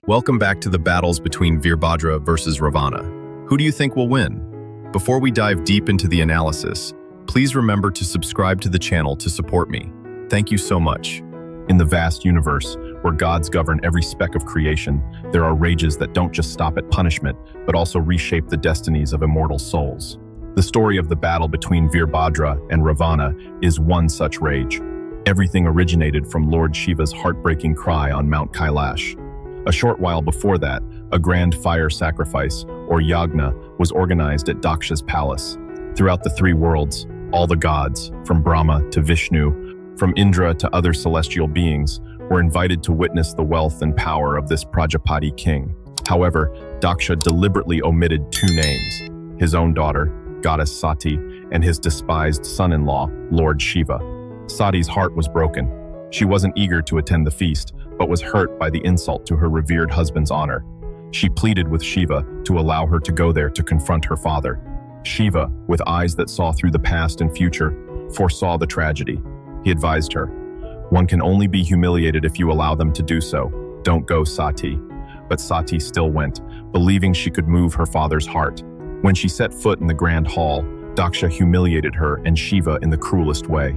Welcome back to the battles between Veerbhadra versus Ravana. Who do you think will win? Before we dive deep into the analysis, please remember to subscribe to the channel to support me. Thank you so much. In the vast universe, where gods govern every speck of creation, there are rages that don't just stop at punishment, but also reshape the destinies of immortal souls. The story of the battle between Veerbhadra and Ravana is one such rage. Everything originated from Lord Shiva's heartbreaking cry on Mount Kailash. A short while before that, a grand fire sacrifice, or yagna, was organized at Daksha's palace. Throughout the three worlds, all the gods, from Brahma to Vishnu, from Indra to other celestial beings, were invited to witness the wealth and power of this Prajapati king. However, Daksha deliberately omitted two names: his own daughter, goddess Sati, and his despised son-in-law, Lord Shiva. Sati's heart was broken. She wasn't eager to attend the feast, but was hurt by the insult to her revered husband's honor. She pleaded with Shiva to allow her to go there to confront her father. Shiva, with eyes that saw through the past and future, foresaw the tragedy. He advised her, "One can only be humiliated if you allow them to do so. Don't go, Sati." But Sati still went, believing she could move her father's heart. When she set foot in the grand hall, Daksha humiliated her and Shiva in the cruelest way.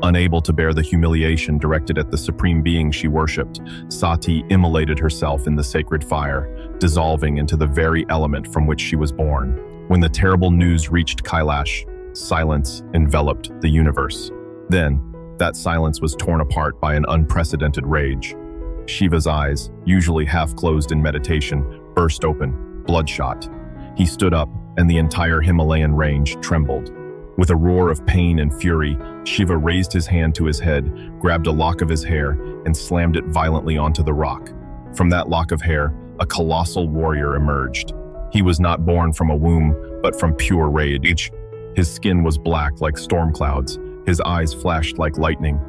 Unable to bear the humiliation directed at the supreme being she worshipped, Sati immolated herself in the sacred fire, dissolving into the very element from which she was born. When the terrible news reached Kailash, silence enveloped the universe. Then, that silence was torn apart by an unprecedented rage. Shiva's eyes, usually half closed in meditation, burst open, bloodshot. He stood up, and the entire Himalayan range trembled. With a roar of pain and fury, Shiva raised his hand to his head, grabbed a lock of his hair, and slammed it violently onto the rock. From that lock of hair, a colossal warrior emerged. He was not born from a womb, but from pure rage. His skin was black like storm clouds, his eyes flashed like lightning,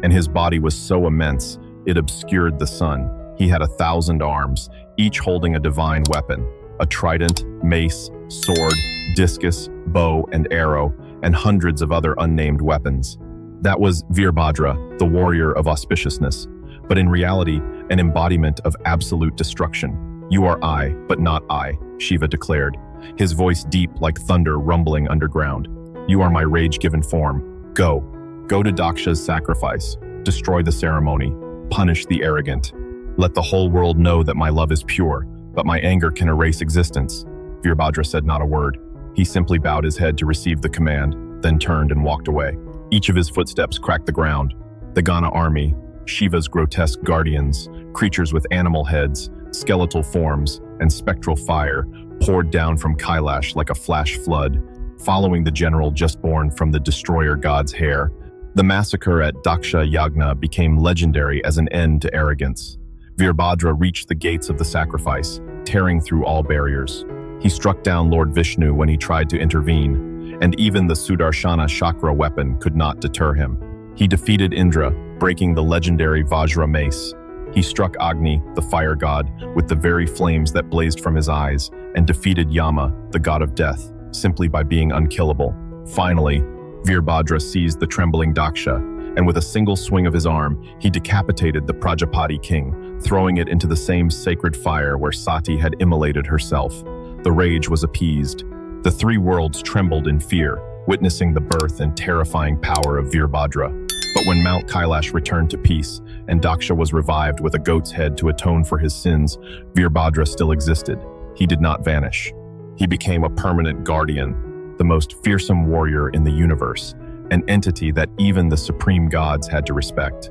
and his body was so immense, it obscured the sun. He had 1,000 arms, each holding a divine weapon: a trident, mace, sword, discus, bow, and arrow, and hundreds of other unnamed weapons. That was Veerbhadra, the warrior of auspiciousness, but in reality, an embodiment of absolute destruction. "You are I, but not I," Shiva declared, his voice deep like thunder rumbling underground. "You are my rage-given form. Go. Go to Daksha's sacrifice. Destroy the ceremony. Punish the arrogant. Let the whole world know that my love is pure, but my anger can erase existence." Veerbhadra said not a word. He simply bowed his head to receive the command, then turned and walked away. Each of his footsteps cracked the ground. The Gana army, Shiva's grotesque guardians, creatures with animal heads, skeletal forms, and spectral fire, poured down from Kailash like a flash flood, following the general just born from the destroyer god's hair. The massacre at Daksha Yagna became legendary as an end to arrogance. Veerbhadra reached the gates of the sacrifice, tearing through all barriers. He struck down Lord Vishnu when he tried to intervene, and even the Sudarshana chakra weapon could not deter him. He defeated Indra, breaking the legendary Vajra mace. He struck Agni, the fire god, with the very flames that blazed from his eyes, and defeated Yama, the god of death, simply by being unkillable. Finally, Veerbhadra seized the trembling Daksha, and with a single swing of his arm, he decapitated the Prajapati king, throwing it into the same sacred fire where Sati had immolated herself. The rage was appeased. The three worlds trembled in fear, witnessing the birth and terrifying power of Veerbhadra. But when Mount Kailash returned to peace, and Daksha was revived with a goat's head to atone for his sins, Veerbhadra still existed. He did not vanish. He became a permanent guardian, the most fearsome warrior in the universe, an entity that even the supreme gods had to respect.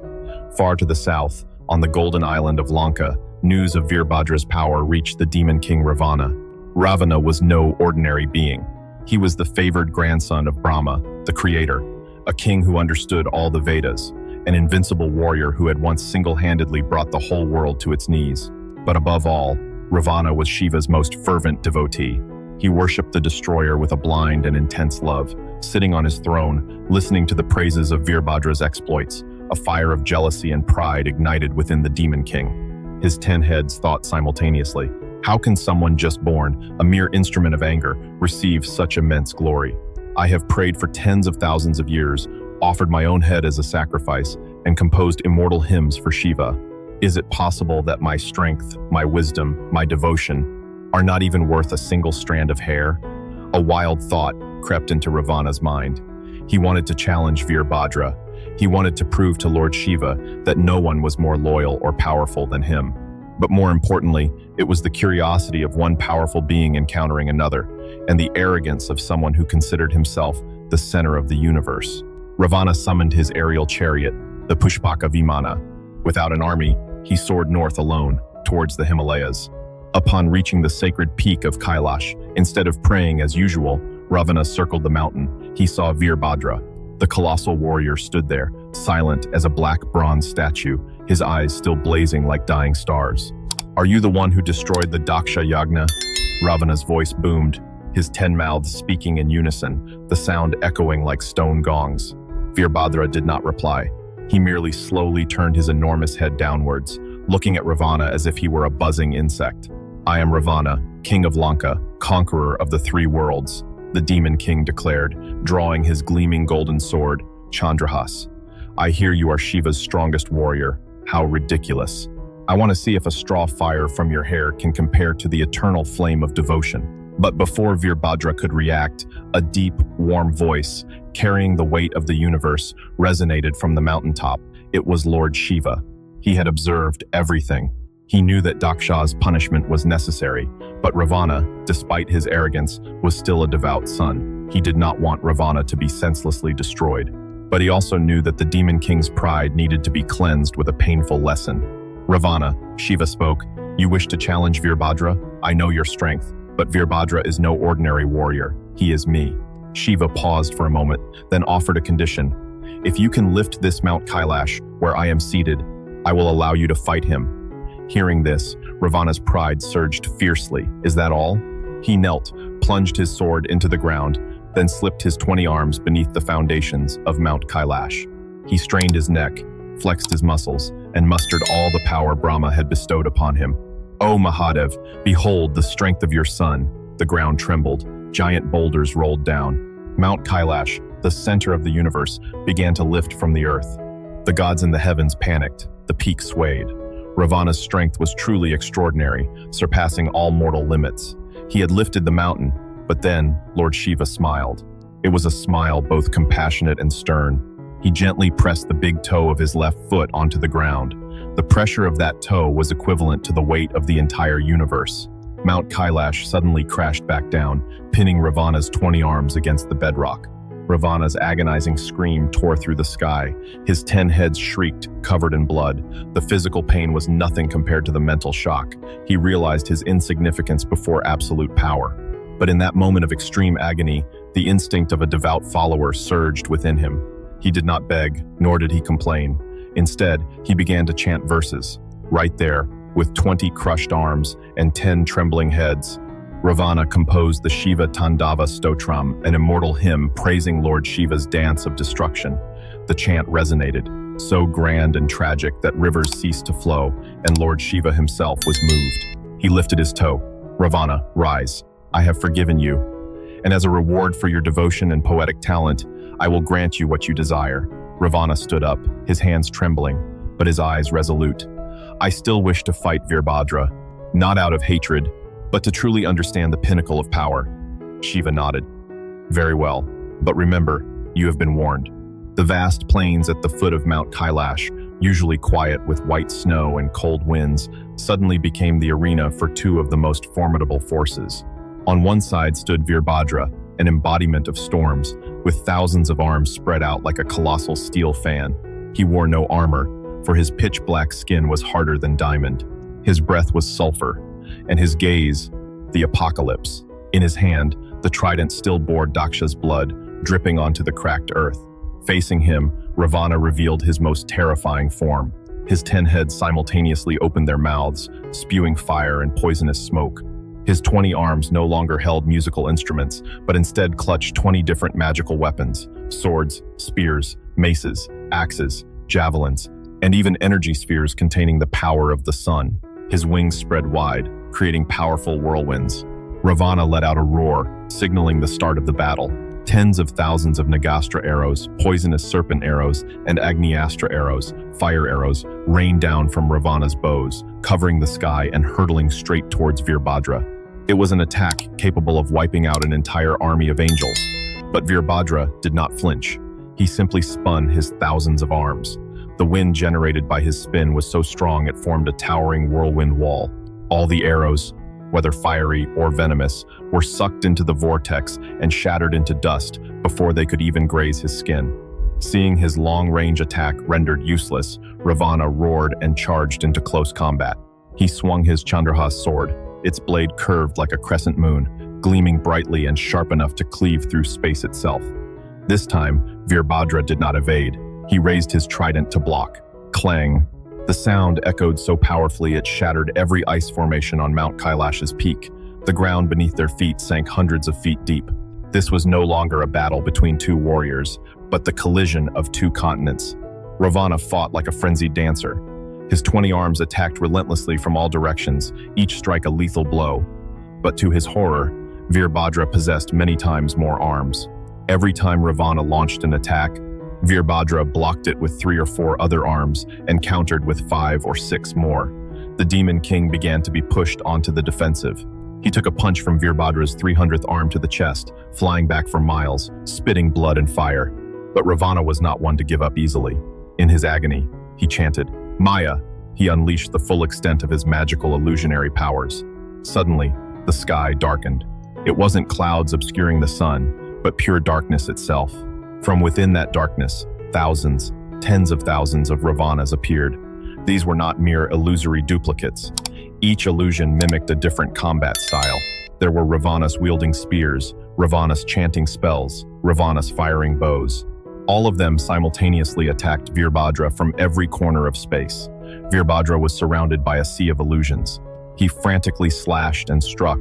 Far to the south, on the golden island of Lanka, news of Veerbhadra's power reached the demon king Ravana. Ravana was no ordinary being. He was the favored grandson of Brahma, the creator, a king who understood all the Vedas, an invincible warrior who had once single-handedly brought the whole world to its knees. But above all, Ravana was Shiva's most fervent devotee. He worshipped the destroyer with a blind and intense love, sitting on his throne, listening to the praises of Veerbhadra's exploits. A fire of jealousy and pride ignited within the demon king. His 10 heads thought simultaneously, how can someone just born, a mere instrument of anger, receive such immense glory? I have prayed for tens of thousands of years, offered my own head as a sacrifice, and composed immortal hymns for Shiva. Is it possible that my strength, my wisdom, my devotion are not even worth a single strand of hair? A wild thought crept into Ravana's mind. He wanted to challenge Veerbhadra. He wanted to prove to Lord Shiva that no one was more loyal or powerful than him. But more importantly, it was the curiosity of one powerful being encountering another, and the arrogance of someone who considered himself the center of the universe. Ravana summoned his aerial chariot, the Pushpaka Vimana. Without an army, he soared north alone, towards the Himalayas. Upon reaching the sacred peak of Kailash, instead of praying as usual, Ravana circled the mountain. He saw Veerbhadra. The colossal warrior stood there, silent as a black bronze statue, his eyes still blazing like dying stars. "Are you the one who destroyed the Daksha Yagna?" Ravana's voice boomed, his 10 mouths speaking in unison, the sound echoing like stone gongs. Veerbhadra did not reply. He merely slowly turned his enormous head downwards, looking at Ravana as if he were a buzzing insect. "I am Ravana, king of Lanka, conqueror of the 3 worlds," the demon king declared, drawing his gleaming golden sword, Chandrahas. "I hear you are Shiva's strongest warrior. How ridiculous. I want to see if a straw fire from your hair can compare to the eternal flame of devotion." But before Veerbhadra could react, a deep, warm voice, carrying the weight of the universe, resonated from the mountaintop. It was Lord Shiva. He had observed everything. He knew that Daksha's punishment was necessary, but Ravana, despite his arrogance, was still a devout son. He did not want Ravana to be senselessly destroyed. But he also knew that the demon king's pride needed to be cleansed with a painful lesson. "Ravana," Shiva spoke, "you wish to challenge Veerbhadra? I know your strength, but Veerbhadra is no ordinary warrior. He is me." Shiva paused for a moment, then offered a condition. "If you can lift this Mount Kailash, where I am seated, I will allow you to fight him." Hearing this, Ravana's pride surged fiercely. Is that all? He knelt, plunged his sword into the ground, then slipped his 20 arms beneath the foundations of Mount Kailash. He strained his neck, flexed his muscles, and mustered all the power Brahma had bestowed upon him. "O Mahadev, behold the strength of your son." The ground trembled. Giant boulders rolled down. Mount Kailash, the center of the universe, began to lift from the earth. The gods in the heavens panicked. The peak swayed. Ravana's strength was truly extraordinary, surpassing all mortal limits. He had lifted the mountain, but then Lord Shiva smiled. It was a smile both compassionate and stern. He gently pressed the big toe of his left foot onto the ground. The pressure of that toe was equivalent to the weight of the entire universe. Mount Kailash suddenly crashed back down, pinning Ravana's 20 arms against the bedrock. Ravana's agonizing scream tore through the sky. His 10 heads shrieked, covered in blood. The physical pain was nothing compared to the mental shock. He realized his insignificance before absolute power. But in that moment of extreme agony, the instinct of a devout follower surged within him. He did not beg, nor did he complain. Instead, he began to chant verses. Right there, with 20 crushed arms and 10 trembling heads, Ravana composed the Shiva Tandava Stotram, an immortal hymn praising Lord Shiva's dance of destruction. The chant resonated, so grand and tragic that rivers ceased to flow, and Lord Shiva himself was moved. He lifted his toe. "Ravana, rise. I have forgiven you. And as a reward for your devotion and poetic talent, I will grant you what you desire." Ravana stood up, his hands trembling, but his eyes resolute. "I still wish to fight Veerbhadra, not out of hatred, but to truly understand the pinnacle of power." Shiva nodded. "Very well, but remember, you have been warned." The vast plains at the foot of Mount Kailash, usually quiet with white snow and cold winds, suddenly became the arena for 2 of the most formidable forces. On one side stood Veerbhadra, an embodiment of storms, with thousands of arms spread out like a colossal steel fan. He wore no armor, for his pitch-black skin was harder than diamond. His breath was sulfur, and his gaze, the apocalypse. In his hand, the trident still bore Daksha's blood, dripping onto the cracked earth. Facing him, Ravana revealed his most terrifying form. His 10 heads simultaneously opened their mouths, spewing fire and poisonous smoke. His 20 arms no longer held musical instruments, but instead clutched 20 different magical weapons: swords, spears, maces, axes, javelins, and even energy spheres containing the power of the sun. His wings spread wide, creating powerful whirlwinds. Ravana let out a roar, signaling the start of the battle. Tens of thousands of Nagastra arrows, poisonous serpent arrows, and Agniastra arrows, fire arrows, rained down from Ravana's bows, covering the sky and hurtling straight towards Veerbhadra. It was an attack capable of wiping out an entire army of angels. But Veerbhadra did not flinch. He simply spun his thousands of arms. The wind generated by his spin was so strong it formed a towering whirlwind wall. All the arrows, whether fiery or venomous, were sucked into the vortex and shattered into dust before they could even graze his skin. Seeing his long-range attack rendered useless, Ravana roared and charged into close combat. He swung his Chandrahas sword, its blade curved like a crescent moon, gleaming brightly and sharp enough to cleave through space itself. This time, Veerbhadra did not evade. He raised his trident to block. Clang! The sound echoed so powerfully it shattered every ice formation on Mount Kailash's peak. The ground beneath their feet sank hundreds of feet deep. This was no longer a battle between two warriors, but the collision of two continents. Ravana fought like a frenzied dancer. His 20 arms attacked relentlessly from all directions, each strike a lethal blow. But to his horror, Veerbhadra possessed many times more arms. Every time Ravana launched an attack, Veerbhadra blocked it with 3 or 4 other arms and countered with 5 or 6 more. The Demon King began to be pushed onto the defensive. He took a punch from Veerbhadra's 300th arm to the chest, flying back for miles, spitting blood and fire. But Ravana was not one to give up easily. In his agony, he chanted, "Maya!" He unleashed the full extent of his magical illusionary powers. Suddenly, the sky darkened. It wasn't clouds obscuring the sun, but pure darkness itself. From within that darkness, thousands, tens of thousands of Ravanas appeared. These were not mere illusory duplicates. Each illusion mimicked a different combat style. There were Ravanas wielding spears, Ravanas chanting spells, Ravanas firing bows. All of them simultaneously attacked Veerbhadra from every corner of space. Veerbhadra was surrounded by a sea of illusions. He frantically slashed and struck,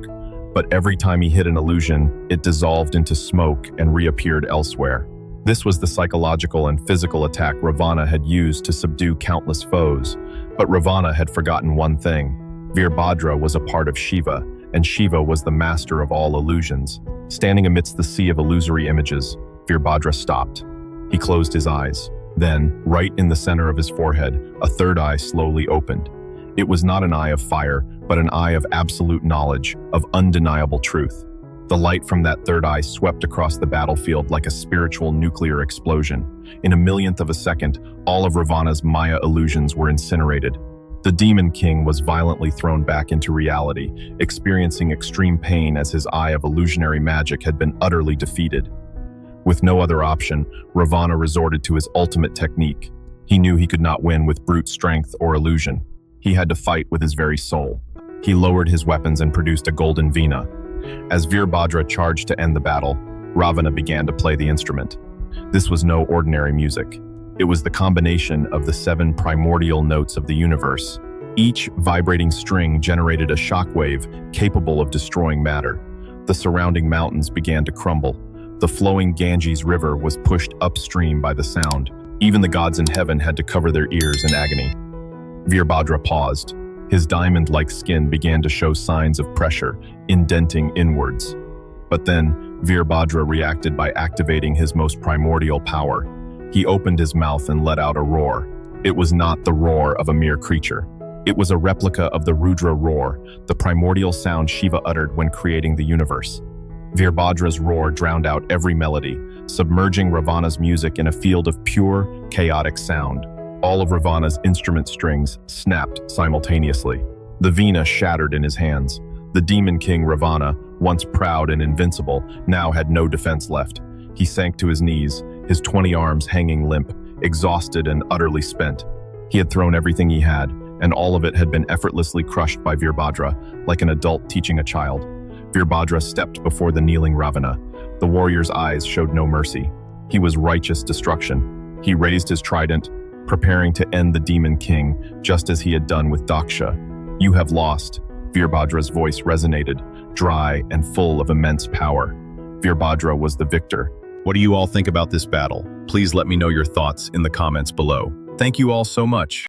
but every time he hit an illusion, it dissolved into smoke and reappeared elsewhere. This was the psychological and physical attack Ravana had used to subdue countless foes. But Ravana had forgotten one thing. Veerbhadra was a part of Shiva, and Shiva was the master of all illusions. Standing amidst the sea of illusory images, Veerbhadra stopped. He closed his eyes. Then, right in the center of his forehead, a third eye slowly opened. It was not an eye of fire, but an eye of absolute knowledge, of undeniable truth. The light from that third eye swept across the battlefield like a spiritual nuclear explosion. In a millionth of a second, all of Ravana's Maya illusions were incinerated. The Demon King was violently thrown back into reality, experiencing extreme pain as his eye of illusionary magic had been utterly defeated. With no other option, Ravana resorted to his ultimate technique. He knew he could not win with brute strength or illusion. He had to fight with his very soul. He lowered his weapons and produced a golden veena. As Veerbhadra charged to end the battle, Ravana began to play the instrument. This was no ordinary music. It was the combination of the 7 primordial notes of the universe. Each vibrating string generated a shockwave capable of destroying matter. The surrounding mountains began to crumble. The flowing Ganges River was pushed upstream by the sound. Even the gods in heaven had to cover their ears in agony. Veerbhadra paused. His diamond-like skin began to show signs of pressure, indenting inwards. But then, Veerbhadra reacted by activating his most primordial power. He opened his mouth and let out a roar. It was not the roar of a mere creature. It was a replica of the Rudra roar, the primordial sound Shiva uttered when creating the universe. Veerbhadra's roar drowned out every melody, submerging Ravana's music in a field of pure, chaotic sound. All of Ravana's instrument strings snapped simultaneously. The veena shattered in his hands. The Demon King Ravana, once proud and invincible, now had no defense left. He sank to his knees, his 20 arms hanging limp, exhausted and utterly spent. He had thrown everything he had, and all of it had been effortlessly crushed by Veerbhadra, like an adult teaching a child. Veerbhadra stepped before the kneeling Ravana. The warrior's eyes showed no mercy. He was righteous destruction. He raised his trident, preparing to end the Demon King, just as he had done with Daksha. "You have lost." Veerbhadra's voice resonated, dry and full of immense power. Veerbhadra was the victor. What do you all think about this battle? Please let me know your thoughts in the comments below. Thank you all so much.